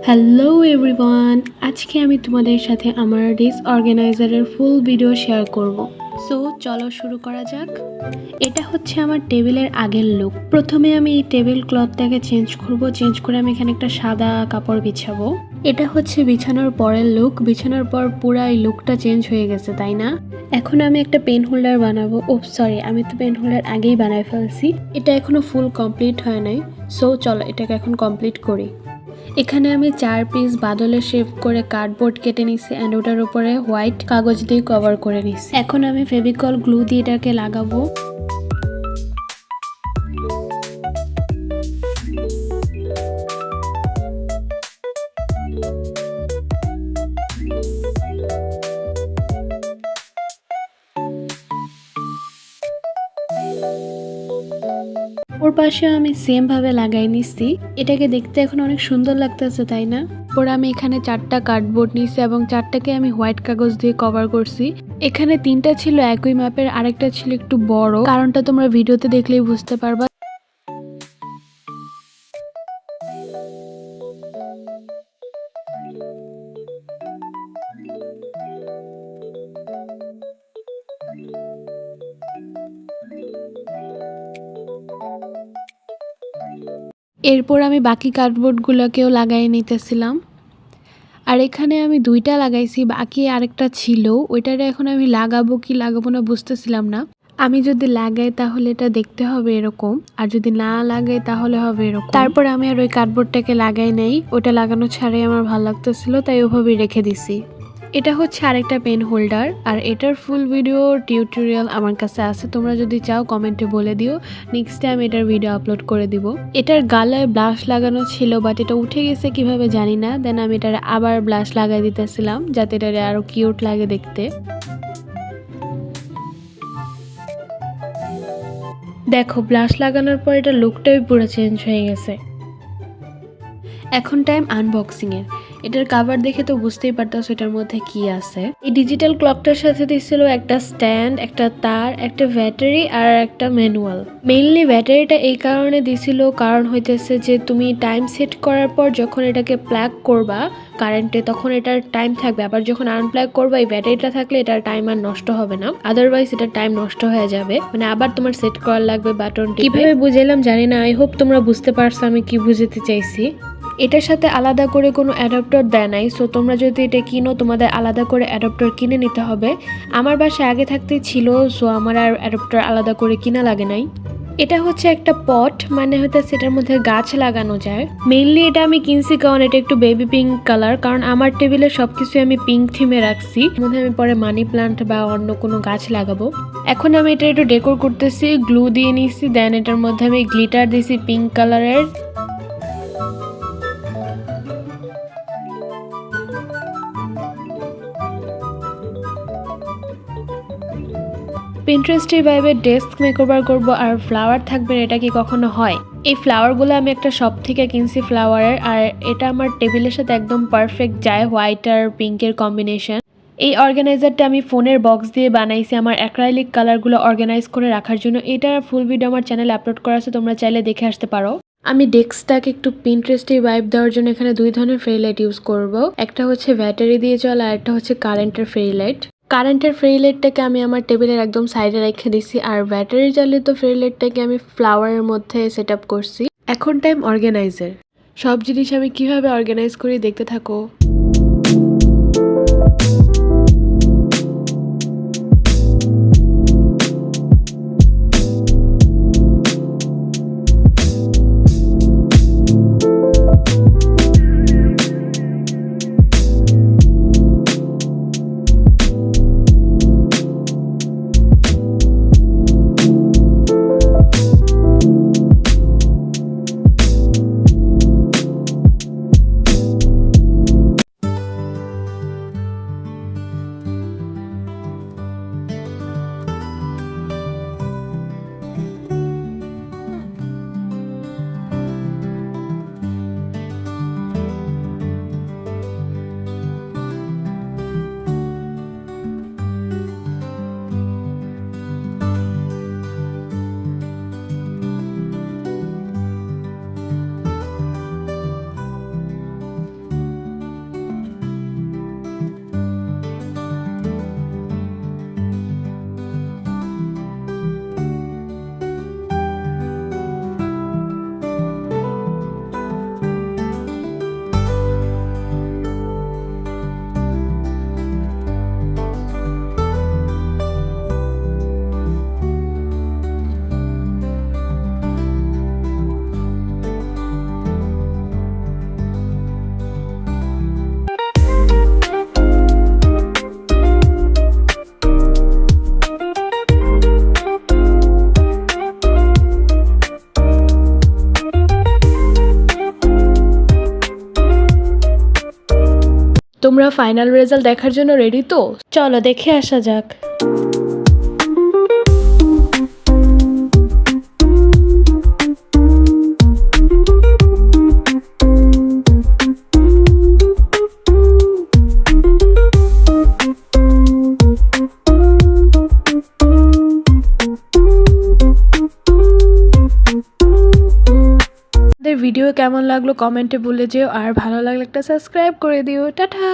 Hello everyone, আজকে আমি তোমাদের সাথে আমার ডিসঅর্গানাইজারের ফুল ভিডিও শেয়ার করব। সো চলো শুরু করা যাক। এটা হচ্ছে আমার টেবিলের আগের লুক। প্রথমে আমি এই টেবিল ক্লথটাকে চেঞ্জ করে আমি এখানে একটা সাদা কাপড় বিছাবো। এটা হচ্ছে বিছানোর পরের লুক। বিছানোর পর পুরো এই লুকটা চেঞ্জ হয়ে গেছে, তাই না? এখন আমি একটা পেন হোল্ডার বানাবো। সরি, আমি তো পেন হোল্ডার আগেই বানায় ফেলছি। এটা এখনো ফুল কমপ্লিট হয় নাই। সো চলো এটাকে এখন কমপ্লিট করি। এখানে আমি 4 পিস বাদলের শেপ করে কার্ডবোর্ড কেটে নিছি এন্ড ওটার উপরে হোয়াইট কাগজ দিয়ে কভার করে নিছি। এখন আমি ফেভিকল গ্লু দিয়ে এটাকে লাগাবো। ওর পাশে আমি সেম ভাবে লাগাই নিছি। এটাকে দেখতে এখন অনেক সুন্দর লাগতেছে, তাই না? পরে আমি এখানে 4টা কার্ডবোর্ড নিছি এবং 4টাকে আমি হোয়াইট কাগজ দিয়ে কভার করছি। এখানে 3টা ছিল একই মাপের, আরেকটা ছিল একটু বড়। কারণটা তোমরা ভিডিওতে দেখলেই বুঝতে পারবা। এরপর আমি বাকি কার্ডবোর্ডগুলোকেও লাগাই নিতেছিলাম। আর এখানে আমি 2টা লাগাইছি, বাকি আরেকটা ছিল। ওইটারে এখন আমি লাগাবো কি লাগাবো না বুঝতেছিলাম না। আমি যদি লাগাই তাহলে এটা দেখতে হবে এরকম, আর যদি না লাগাই তাহলে হবে এরকম। তারপর আমি আর ওই কার্ডবোর্ডটাকে লাগাই নাই। ওটা লাগানো ছাড়াই আমার ভালো লাগতেছিল, তাই ওভাবেই রেখে দিছি। এটা হচ্ছে আরেকটা পেন হোল্ডার, আর এটার ফুল ভিডিও টিউটোরিয়াল আমার কাছে আছে। তোমরা যদি চাও কমেন্টে বলে দিও, নেক্সট টাইম এটার ভিডিও আপলোড করে দিব। এটার গালায় ব্লাশ লাগানো ছিল, বাট এটা উঠে গেছে কিভাবে জানি না। দেন আমি এটার আবার ব্লাশ লাগাই দিতেছিলাম যাতে এটা আরো কিউট লাগে দেখতে। দেখো, ব্লাশ লাগানোর পর এটা লুকটাই পুরো চেঞ্জ হয়ে গেছে। এখন টাইম আনবক্সিং এর। এটার কভার দেখে তো বুঝতেই পারতাছো এটার মধ্যে কি আছে। এই ডিজিটাল ক্লকটার সাথে দিছিল একটা স্ট্যান্ড, একটা তার, একটা ব্যাটারি আর একটা ম্যানুয়াল। মেইনলি ব্যাটারিটা এই কারণে দিছিল, কারণ হইতেছে যে তুমি টাইম সেট করার পর যখন এটাকে প্লাগ করবা কারেন্টে, তখন এটার টাইম থাকবে। আবার যখন আনপ্লাগ করবা এই ব্যাটারিটা থাকলে এটার টাইম আর নষ্ট হবে না। আদারওয়াইজ এটার টাইম নষ্ট হয়ে যাবে, মানে আবার তোমার সেট করার লাগবে বাটন। কিভাবে বুঝাইলাম জানি না, আই হোপ তোমরা বুঝতে পারছো আমি কি বুঝাতে চাইছি। এটার সাথে আলাদা করে কোনো অ্যাডাপ্টার দেয় নাই। সো তোমরা যদি এটা কিনো তোমাদের আলাদা করে অ্যাডাপ্টার কিনে নিতে হবে। আমার বাসায় আগে থাকতেই ছিল, সো আমার আর অ্যাডাপ্টার আলাদা করে কিনা লাগে নাই। এটা হচ্ছে একটা পট, মানে হয়তো সেটার মধ্যে গাছ লাগানো যায়। মেইনলি এটা আমি কিনছি কারণ এটা একটু বেবি পিঙ্ক কালার, কারণ আমার টেবিলে সবকিছু আমি পিঙ্ক থিমে রাখছি। মধ্যে আমি পরে মানি প্লান্ট বা অন্য কোনো গাছ লাগাবো। এখন আমি এটা একটু ডেকোর করতেছি, গ্লু দিয়ে নিছি। দেন এটার মধ্যে আমি গ্লিটার দিছি পিঙ্ক কালারের। পিন্টারেস্টের ভাইবে ডেস্ক মেকওভার করব আর ফ্লাওয়ার থাকবে, এটা কি কখনো হয়? এই ফ্লাওয়ারগুলো আমি একটা শপ থেকে কিনছি ফ্লাওয়ারের, আর এটা আমার টেবিলের সাথে একদম পারফেক্ট যায়, হোয়াইট আর পিঙ্কের কম্বিনেশন। এই অর্গানাইজারটা আমি ফোনের বক্স দিয়ে বানাইছি আমার অ্যাক্রাইলিক কালারগুলো অর্গানাইজ করে রাখার জন্য। এটার ফুল ভিডিও আমার চ্যানেলে আপলোড করা আছে, তোমরা চাইলে দেখে আসতে পারো। আমি ডেস্কটাকে একটু পিন্টারেস্টে ভাইব দেওয়ার জন্য এখানে 2 ধরনের ফেরি লাইট ইউজ করব। একটা হচ্ছে ব্যাটারি দিয়ে চলা আর একটা হচ্ছে কারেন্টের ফেরি লাইট। কারেন্টের ফেরি লাইটটাকে আমি আমার টেবিলের একদম সাইডে রেখে দিছি, আর ব্যাটারি চালিত ফেরি লাইটটাকে আমি ফ্লাওয়ারের মধ্যে সেট আপ করছি। এখন টাইম অর্গানাইজার। সব জিনিস আমি কিভাবে অর্গানাইজ করি দেখতে থাকো। তোমরা ফাইনাল রেজাল্ট দেখার জন্য রেডি তো? চলো দেখে আসা যাক। ভিডিও কেমন লাগলো কমেন্টে বলে যেও, আর ভালো লাগলে একটা সাবস্ক্রাইব করে দিও। টাটা।